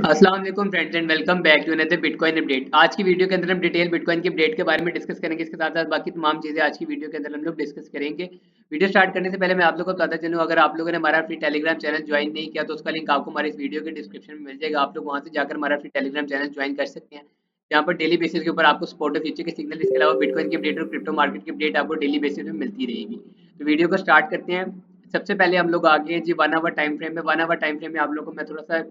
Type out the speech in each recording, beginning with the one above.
अस्सलाम वालेकुम friends and welcome back to another bitcoin update. आज की वीडियो के अंदर हम डिटेल बिटकॉइन के अपडेट के बारे में डिस्कस करेंगे। इसके साथ साथ बाकी तमाम चीजें आज की वीडियो के अंदर हम लोग डिस्कस करेंगे। वीडियो स्टार्ट करने से पहले मैं आप लोगों को बताता चलूं, अगर आप लोगों ने हमारा फ्री टेलीग्राम चैनल ज्वाइन नहीं किया तो उसका लिंक आपको हमारे इस वीडियो के डिस्क्रिप्शन में मिल जाएगा। आप लोग वहां से जाकर हमारा फ्री टेलीग्राम चैनल ज्वाइन कर सकते हैं, जहाँ पर डेली बेसिस के ऊपर आपको सपोर्ट और फ्यूचर के सिग्नल, इसके अलावा बिटकॉइन की अपडेट और क्रिप्टो मार्केट की अपडेट आपको डेली बेसिस में मिलती रहेगी। तो वीडियो को स्टार्ट करते हैं। सबसे पहले हम लोग आगे जी 1 आवर टाइम फ्रेम में 1 आवर टाइम फ्रेम में आप लोगों को मैं थोड़ा सा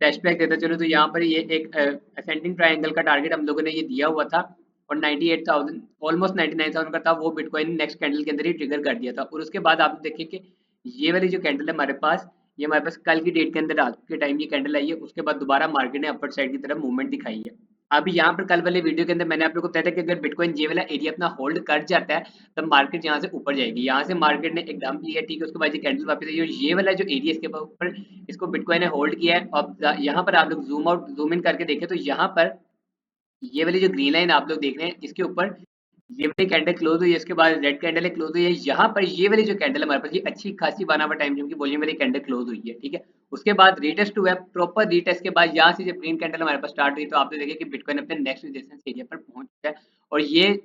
फ्लैशबैक देता चलूँ। तो यहाँ पर ये एक असेंडिंग ट्रायंगल का टारगेट हम लोगों ने ये दिया हुआ था और 98,000 ऑलमोस्ट 99,000 का था। वो बिटकॉइन नेक्स्ट कैंडल के अंदर ही ट्रिगर कर दिया था और उसके बाद आप देखिए कि ये वाली जो कैंडल है हमारे पास, ये हमारे पास कल की डेट के अंदर रात के टाइम ये कैंडल आई है। उसके बाद दोबारा मार्केट ने अपर साइड की तरफ मूवमेंट दिखाई है। अभी यहाँ पर कल वाले वीडियो के अंदर मैंने आप लोगों को बताया था कि अगर बिटकॉइन ये वाला एरिया अपना होल्ड कर जाता है तब मार्केट यहाँ से ऊपर जाएगी। यहाँ से मार्केट ने एक डंप लिया, ठीक है, उसके बाद ये कैंडल वापस आई और ये वाला जो एरिया इसके ऊपर इसको बिटकॉइन ने होल्ड किया है। अब यहाँ पर आप लोग जूम आउट जूम इन करके देखें तो यहाँ पर ये वाली जो ग्रीन लाइन आप लोग देख रहे हैं इसके ऊपर ये वाली कैंडल क्लोज हुई है, इसके बाद रेड कैंडल है क्लोज हुई है। यहाँ पर ये वाली जो कैंडल हमारे पास ये अच्छी खासी 1 आवर टाइम फ्रेम की वॉल्यूम वाली कैंडल क्लोज हुई है, ठीक है। उसके बाद रीटेस्ट हुआ है, प्रॉपर रीटेस्ट के बाद यहाँ से जब ग्रीन कैंडल हमारे पास स्टार्ट हुई तो आप देखिए कि बिटकॉइन अपने नेक्स्ट रेजिस्टेंस एरिया पर पहुंच चुका है और ये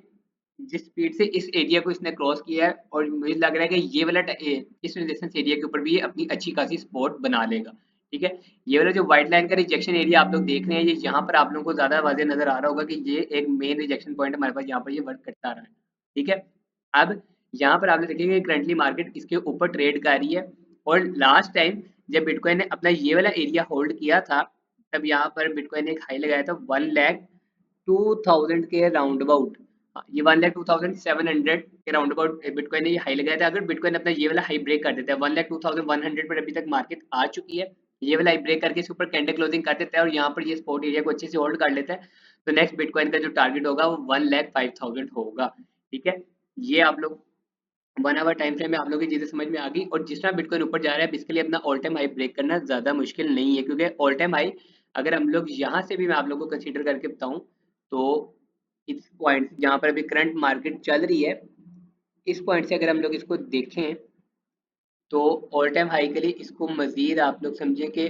जिस स्पीड से इस एरिया को इसने क्रॉस किया है और मुझे लग रहा है कि ये वाला इस रेजिस्टेंस एरिया के ऊपर भी ये अपनी अच्छी खासी सपोर्ट बना लेगा, ठीक है। ये वाला जो व्हाइट लाइन का रिजेक्शन एरिया आप लोग देख रहे हैं, ये यहाँ पर आप लोगों को ज्यादा वाज़ेह नजर आ रहा होगा कि ये एक मेन रिजेक्शन पॉइंट हमारे पास यहाँ पर ये वर्क करता रहा है, ठीक है। अब यहाँ पर आप लोग देखेंगे करंटली मार्केट इसके ऊपर ट्रेड कर रही है और लास्ट टाइम जब बिटकॉइन ने अपना ये वाला एरिया होल्ड किया था तब यहाँ पर बिटकॉइन ने एक हाई लगाया था 1,02,000 के राउंड अबाउट। ये 1,02,700 के राउंड अबाउट बिटकॉइन ने ये हाई लगाया था। अगर बिटकॉइन अपना ये वाला हाई ब्रेक कर देता है 1,02,100 पर अभी तक मार्केट आ चुकी है, ये वाला हाई ब्रेक करके इस ऊपर कैंडल क्लोजिंग कर देता है और यहाँ पर ये सपोर्ट एरिया को अच्छे से होल्ड कर लेता है तो नेक्स्ट बिटकॉइन का जो टारगेट होगा वो 1,05,000 होगा, ठीक है। ये आप लोग 1 आवर टाइम फ्रेम में आप लोगों की चीजें समझ में आ गई। और जिस तरह बिटकॉइन ऊपर जा रहा है इसके लिए अपना ऑल टाइम हाई ब्रेक करना ज्यादा मुश्किल नहीं है, क्योंकि ऑल टाइम हाई अगर हम लोग यहाँ से भी मैं आप लोगों को कंसीडर करके बताऊं तो इस पॉइंट जहाँ पर अभी करंट मार्केट चल रही है इस पॉइंट से अगर हम लोग इसको देखें तो ऑल टाइम हाई के लिए इसको मजीद आप लोग समझें कि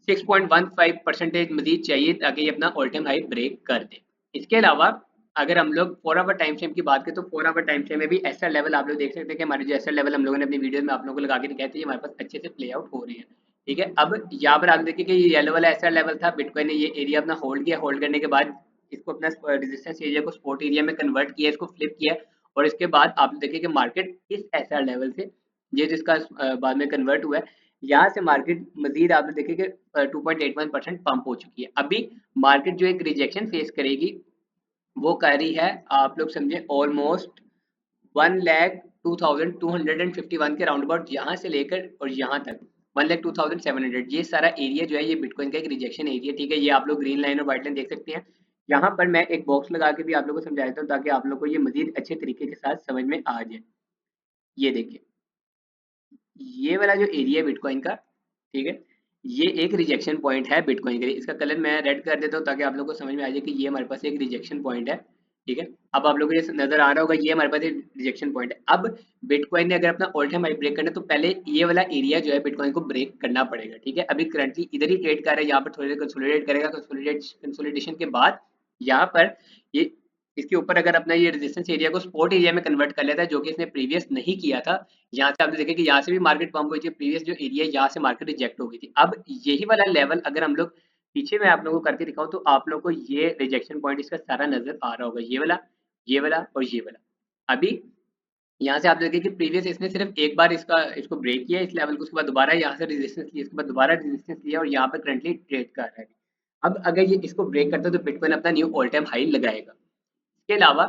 6.15% मजीद चाहिए ताकि ये अपना ऑल टाइम हाई ब्रेक कर दे। इसके अलावा अगर हम लोग 4 आवर टाइम फ्रेम की बात करें तो 4 आवर टाइम फ्रेम में भी ऐसा लेवल आप लोग देख सकते हैं कि हमारे जो ऐसा लेवल हम लोगों ने अपनी वीडियो में आप लोगों को लगा के दिखाए थे ये हमारे पास अच्छे से प्ले आउट हो रहे हैं, ठीक है। अब यहाँ पर आप देखिए कि ये येलो वाला ऐसा लेवल था, बिटकॉइन ने ये एरिया अपना होल्ड किया, होल्ड करने के बाद इसको अपना रेजिस्टेंस एरिया को सपोर्ट एरिया में कन्वर्ट किया, इसको फ्लिप किया और इसके बाद आप देखिए कि मार्केट इस ऐसा लेवल से ये जिसका बाद में कन्वर्ट हुआ है यहाँ से मार्केट मजीद आप देखिए कि 2.81% पंप हो चुकी है। अभी मार्केट जो एक रिजेक्शन फेस करेगी वो कर रही है आप लोग समझे ऑलमोस्ट 1,02,251 के राउंड अबाउट यहाँ से लेकर और यहाँ तक 1,02,700 ये सारा एरिया जो है ये बिटकॉइन का एक रिजेक्शन एरिया, ठीक है। ये आप लोग ग्रीन लाइन और व्हाइट लाइन देख सकते हैं। यहाँ पर मैं एक बॉक्स लगा के भी आप लोगों को समझा देता हूँ ताकि आप लोग को ये मजीद अच्छे तरीके के साथ समझ में आ जाए। ये देखिए ये वाला जो एरिया है बिटकॉइन का, ठीक है, ये एक रिजेक्शन पॉइंट है बिटकॉइन के लिए। इसका कलर मैं रेड कर देता हूँ ताकि आप लोगों को समझ में आ जाए कि ये हमारे पास एक रिजेक्शन पॉइंट है, ठीक है। अब आप लोगों को ये नजर आ रहा होगा ये हमारे पास एक रिजेक्शन पॉइंट है। अब बिटकॉइन ने अगर अपना ऑल टाइम हाई ब्रेक करना है तो पहले ये वाला एरिया जो है बिटकॉइन को ब्रेक करना पड़ेगा, ठीक है। अभी करंटली इधर ही ट्रेड कर रहा है, यहाँ पर थोड़ी देर कंसोलिडेट करेगा, कंसोलिडेशन के बाद यहाँ पर ये इसके ऊपर अगर अपना ये रेजिस्टेंस एरिया को सपोर्ट एरिया में कन्वर्ट कर लेता है जो कि इसने प्रीवियस नहीं किया था। यहाँ से आपने देखा कि यहाँ से भी मार्केट पंप हुई थी, प्रीवियस जो एरिया यहाँ से मार्केट रिजेक्ट हो गई थी। अब यही वाला लेवल अगर हम लोग पीछे में आप लोगों को करके दिखाऊं तो आप लोगों को ये रिजेक्शन पॉइंट इसका सारा नजर आ रहा होगा, ये वाला और ये वाला। अभी यहाँ से आप देखिए कि प्रीवियस इसने सिर्फ एक बार इसको ब्रेक किया इस लेवल को, उसके बाद दोबारा यहाँ से रेजिस्टेंस लिया, इसके बाद दोबारा रेजिस्टेंस लिया और यहाँ पर करंटली ट्रेड कर रहा है। अब अगर ये इसको ब्रेक करता है तो बिटकॉइन अपना न्यू ऑल टाइम हाई लगाएगा। इसके अलावा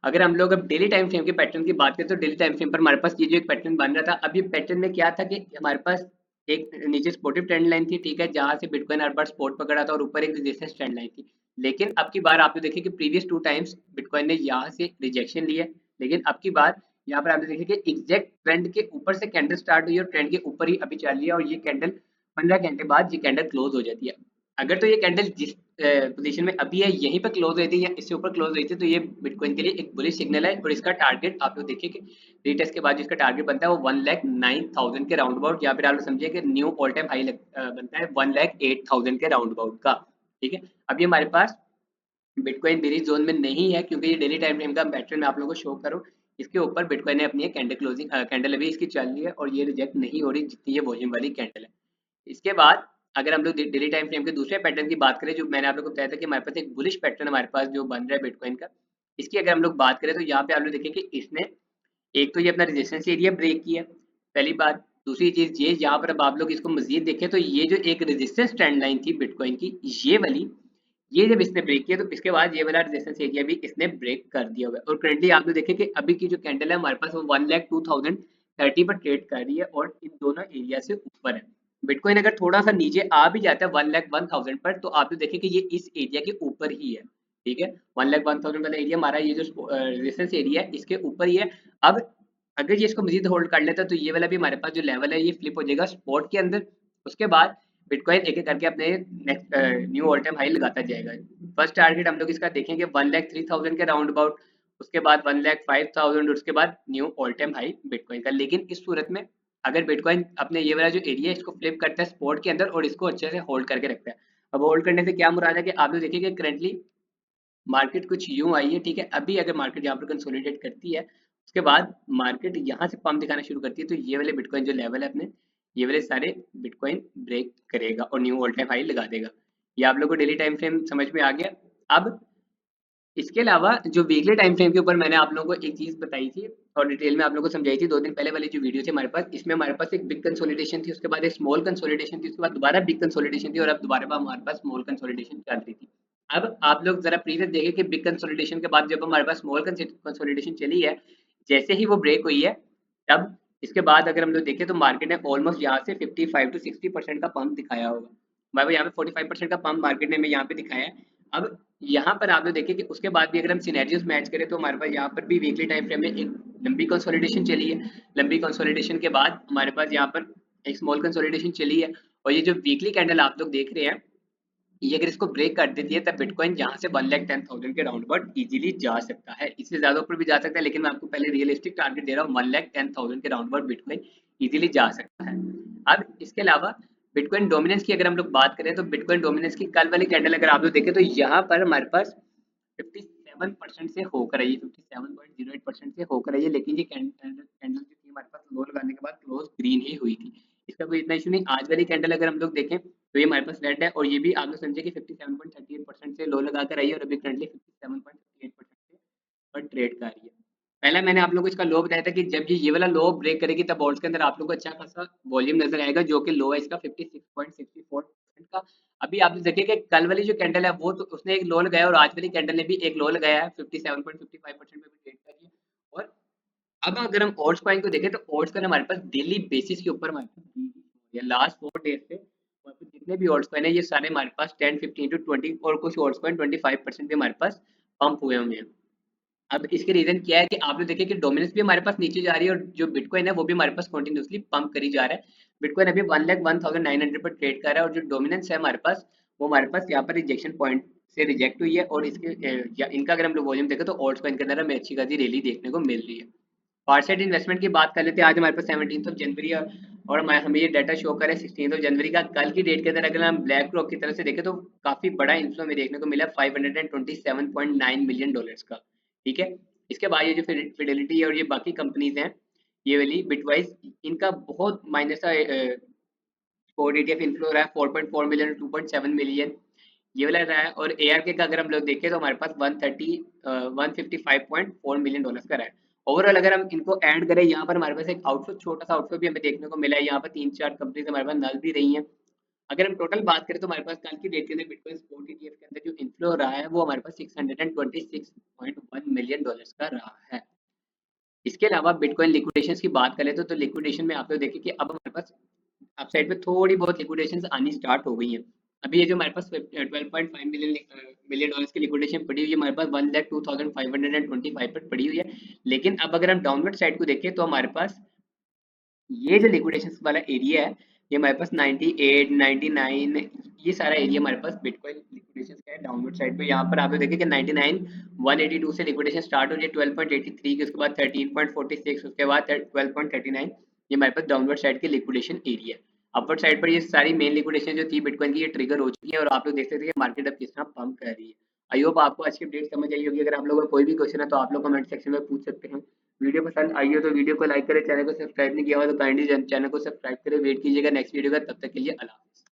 अगर हम लोग अब डेली टाइम फ्रेम के पैटर्न की बात करें तो डेली टाइम फ्रेम पर हमारे पास ये जो एक पैटर्न बन रहा था, अब ये पैटर्न में क्या था कि हमारे पास एक नीचे सपोर्टिव ट्रेंड लाइन थी, ठीक है, जहां से बिटकॉइन हर बार सपोर्ट पकड़ा था और ऊपर एक रेजिस्टेंस ट्रेंड लाइन थी। लेकिन अब की बार आपने देखिए कि प्रीवियस 2 टाइम्स बिटकॉइन ने यहाँ से रिजेक्शन लिया, लेकिन अब की बार यहाँ पर आपने देखिए कि एग्जैक्ट ट्रेंड के ऊपर से कैंडल स्टार्ट हुई और ट्रेंड के ऊपर ही अभी चल रही है और ये कैंडल 15 घंटे बाद ये कैंडल क्लोज हो जाती है। अगर तो ये कैंडल जिस पोजीशन में अभी है यहीं पर क्लोज रहती है या इससे ऊपर क्लोज रहती है तो ये बिटकॉइन के लिए एक बुलिश सिग्नल है और इसका टारगेट आप लोग देखिए कि रीटेस्ट के बाद जिसका टारगेट बनता है वो 1,09,000 के राउंड अबाउट, या फिर आप लोग समझिए कि न्यू ऑल टाइम हाई बनता है 1,08,000 के राउंड अबाउट का। ठीक है, अभी हमारे पास बिटकॉइन बेरिश जोन में नहीं है क्योंकि ये डेली टाइम फ्रेम का पैटर्न मैं आप लोगों को शो करूँ, इसके ऊपर बिटकॉइन ने अपनी कैंडल क्लोजिंग कैंडल अभी इसकी चल रही है और ये रिजेक्ट नहीं हो रही जितनी ये वॉल्यूम वाली कैंडल है। इसके बाद अगर हम लोग डेली टाइम फ्रेम के दूसरे पैटर्न की बात करें, जो मैंने आप लोग को बताया था कि हमारे पास एक बुलिश पैटर्न हमारे पास जो बन रहा है बिटकॉइन का, इसकी अगर हम लोग बात करें तो यहाँ पे आप लोग देखें कि इसने एक तो ये अपना रेजिस्टेंस एरिया ब्रेक किया, पहली बात। दूसरी चीज ये यहाँ पर अब आप लोग इसको मजीद देखें तो ये जो एक रेजिस्टेंस ट्रेंड लाइन थी बिटकॉइन की, ये वाली, ये जब इसने ब्रेक किया तो इसके बाद ये वाला रेजिस्टेंस एरिया भी इसने ब्रेक कर दिया हुआ है और करंटली आप लोग देखें कि अभी की जो कैंडल है हमारे पास वो 1,02,030 पर ट्रेड कर रही है और इन दोनों एरिया से ऊपर है। बिटकॉइन अगर थोड़ा सा नीचे आ भी जाता है 1,01,000 पर तो आप लोग देखें कि ये इस एरिया के ऊपर ही है। ठीक है, 1,01,000 वाला एरिया हमारा ये जो रेजिस्टेंस एरिया है इसके ऊपर ही है। अब अगर ये इसको मजीद होल्ड कर लेता है तो ये वाला भी हमारे पास जो लेवल है ये फ्लिप हो जाएगा स्पॉट के अंदर। उसके बाद बिटकॉइन एक एक करके अपने next knew all time high लगाता जाएगा। फर्स्ट टारगेट हम लोग इसका देखेंगे 1,03,000 के राउंड अबाउट, उसके बाद 1,05,000, उसके बाद knew all time high bitcoin का। लेकिन इस सूरत में अगर बिटकॉइन अपने ये वाला जो एरिया है इसको फ्लिप करता है स्पॉट के अंदर और इसको अच्छे से होल्ड करके रखता है। अब होल्ड करने से क्या मुराद है कि आप लोग देखिए कि करंटली मार्केट कुछ यूं आई है। ठीक है, अभी अगर मार्केट यहाँ पर कंसोलिडेट करती है उसके बाद मार्केट यहाँ से पंप दिखाना शुरू करती है तो ये वाले बिटकॉइन जो लेवल है अपने, ये वाले सारे बिटकॉइन ब्रेक करेगा और न्यू ऑल टाइम हाई लगा देगा। ये आप लोग को डेली टाइम फ्रेम समझ में आ गया। अब इसके अलावा जो वीकली टाइम फ्रेम के ऊपर मैंने आप लोगों को एक चीज बताई थी और डिटेल में आप लोगों को समझाई थी 2 दिन पहले वाली जो वीडियो थी हमारे पास, इसमें हमारे पास एक बिग कंसोलिडेशन थी, उसके बाद एक स्मॉल कंसोलिडेशन थी, उसके बाद दोबारा बिग कंसोलिडेशन थी और अब दोबारा हमारे पास स्मॉल कंसोलिडेशन चल रही थी। अब आप लोग जरा प्रीवियस देखें कि बिग कंसोलिडेशन के बाद जब हमारे पास स्मॉल कंसोलिडेशन चली है, जैसे ही वो ब्रेक हुई है तब इसके बाद अगर हम लोग देखें तो मार्केट ने ऑलमोस्ट यहाँ से 55 to 60% का पंप दिखाया होगा। भाई यहाँ पे 45% का पंप मार्केट ने हमें यहाँ पे दिखाया है। अब यहाँ पर आप लोग देखिए कि उसके बाद भी अगर हम सिनेरियोस मैच करें तो हमारे पास यहाँ पर भी वीकली टाइम फ्रेम में एक लंबी कंसोलिडेशन चली है। लंबी कंसोलिडेशन के बाद हमारे पास यहाँ पर एक स्मॉल कंसोलिडेशन चली है और ये जो वीकली कैंडल आप लोग देख रहे हैं ये अगर इसको ब्रेक कर देती है तब बिटकॉइन यहाँ से 1,10,000 के राउंड अबाउट इजीली जा सकता है। इससे ज्यादा ऊपर भी जा सकता है लेकिन मैं आपको पहले रियलिस्टिक टारगेट दे रहा हूँ, 1,10,000 के राउंड अबाउट बिटकॉइन इजीली जा सकता है। अब इसके अलावा बिटकॉइन डोमिनेंस की अगर हम लोग बात करें तो बिटकॉइन डोमिनेंस की कल वाली कैंडल अगर आप लोग देखें तो यहाँ पर हमारे पास 57% से होकर आई है, 57.08% से होकर आई है, लेकिन ये कैंडल कैंडल जो थी हमारे पास लो लगाने के बाद क्लोज ग्रीन ही हुई थी। इसका कोई इतना इशू नहीं। आज वाली कैंडल अगर हम लोग देखें तो ये हमारे पास रेड है और ये भी आप लोग समझे कि 57.38% से लो लगा कर आई है और अभी करंटली 57.58% से पर ट्रेड कर रही है। पहले मैंने आप लोगों को इसका लो बताया था कि जब ये वाला लो ब्रेक करेगी तब ऑल्ट्स के अंदर आप लोगों को अच्छा खासा वॉल्यूम नजर आएगा जो कि लो है इसका 56.64% का। अभी आप देखिए कि कल वाली जो कैंडल है वो तो उसने एक लो लगाया और आज वाली कैंडल ने भी एक लो लगाया है 57.55% पे भी ट्रेड कर रही है। और अब अगर हम ऑल्ट्स कॉइन को देखें तो ऑल्ट्स कॉइन हमारे पास डेली बेसिस के ऊपर हमारे पास लास्ट 4 डेज से हमारे पास जितने भी ऑल्ट्स कॉइन है ये सारे हमारे पास 10, 15 to 20 और कुछ ऑल्ट्स कॉइन 25% भी हमारे पास पंप हुए हुए हैं। अब इसके रीजन क्या है कि आप लोग देखिए कि डोमिनेंस भी हमारे पास नीचे जा रही है और जो बिटकॉइन है वो भी हमारे पास कंटिन्यूअसली पंप करी जा रहा है। बिटकॉइन अभी 1,01,900 पर ट्रेड कर रहा है और जो डोमिनेंस है हमारे पास वो हमारे पास यहाँ पर रिजेक्शन पॉइंट से रिजेक्ट हुई है और इसके इनका अगर हम लोग वॉल्यूम देखें तो ऑल्ट्स कॉइन के अंदर हमें अच्छी खासी रैली देखने को मिल रही है। फारसेट इन्वेस्टमेंट की बात कर लेते हैं। आज हमारे पास 17 जनवरी है और हमें ये डाटा शो कर है 16 जनवरी का। कल की डेट के अंदर अगर हम ब्लैक रॉक की तरफ से देखें तो काफी बड़ा इन्फ्लो हमें देखने को मिला 527.9 मिलियन डॉलर्स का। ठीक है, इसके बाद ये जो फिडेलिटी है और ये बाकी कंपनीज हैं ये वाली बिटवाइज, इनका बहुत माइनस सा स्पॉट ETF इन्फ्लो रहा है 4.4 मिलियन 2.7 मिलियन ये वाला रहा है। और ARK का अगर हम लोग देखें तो हमारे पास 155.4 मिलियन डॉलर्स का रहा है। ओवरऑल अगर हम इनको ऐड करें यहाँ पर हमारे पास एक आउटफ्लो छोटा सा आउटफ्लो भी हमें देखने को मिला है। यहाँ पर 3-4 कंपनीज हमारे पास नल भी रही हैं। अगर हम टोटल बात करें तो हमारे पास कल की डेट के अंदर बिटकॉइन स्पॉट ETF के अंदर जो इन्फ्लो रहा है वो हमारे पास 626.1 मिलियन डॉलर्स का रहा है। इसके अलावा बिटकॉइन लिक्विडेशन की बात करें तो लिक्विडेशन में आप लोग देखिए कि अब हमारे पास अपसाइड पे थोड़ी बहुत लिक्विडेशन आनी स्टार्ट हो गई है। अभी ये जो हमारे पास 12.5 मिलियन डॉलर्स की लिक्विडेशन पड़ी हुई है हमारे पास 1,02,525 पर पड़ी हुई है। लेकिन अब अगर हम डाउनवर्ड साइड को देखें तो हमारे पास ये जो लिक्विडेशन वाला एरिया है ये हमारे पास 98, 99 ये सारा एरिया हमारे पास बिटकॉइन लिक्विडेशन का है डाउनवर्ड साइड पे। यहाँ पर आप लोग देखें कि 99 182 से लिक्विडेशन स्टार्ट हो रही है 12.83 की, उसके बाद 13.46, उसके बाद 12.39। ये हमारे पास डाउनवर्ड साइड के लिक्विडेशन एरिया। अपवर्ड साइड पर ये सारी मेन लिक्विडेशन जो थी बिटकॉइन की ये ट्रिगर हो चुकी है और आप लोग देख सकते हैं कि मार्केट अब किस तरह पंप कर रही है। आई होप आपको आज की अपडेट समझ आई होगी। अगर आप लोगों का कोई भी क्वेश्चन है तो आप लोग कमेंट सेक्शन में पूछ सकते हैं। वीडियो पसंद आई हो तो वीडियो को लाइक करें, चैनल को सब्सक्राइब नहीं किया हो तो काइंडली चैनल को सब्सक्राइब करें। वेट कीजिएगा नेक्स्ट वीडियो का, तब तक के लिए अल्लाह हाफ़िज़।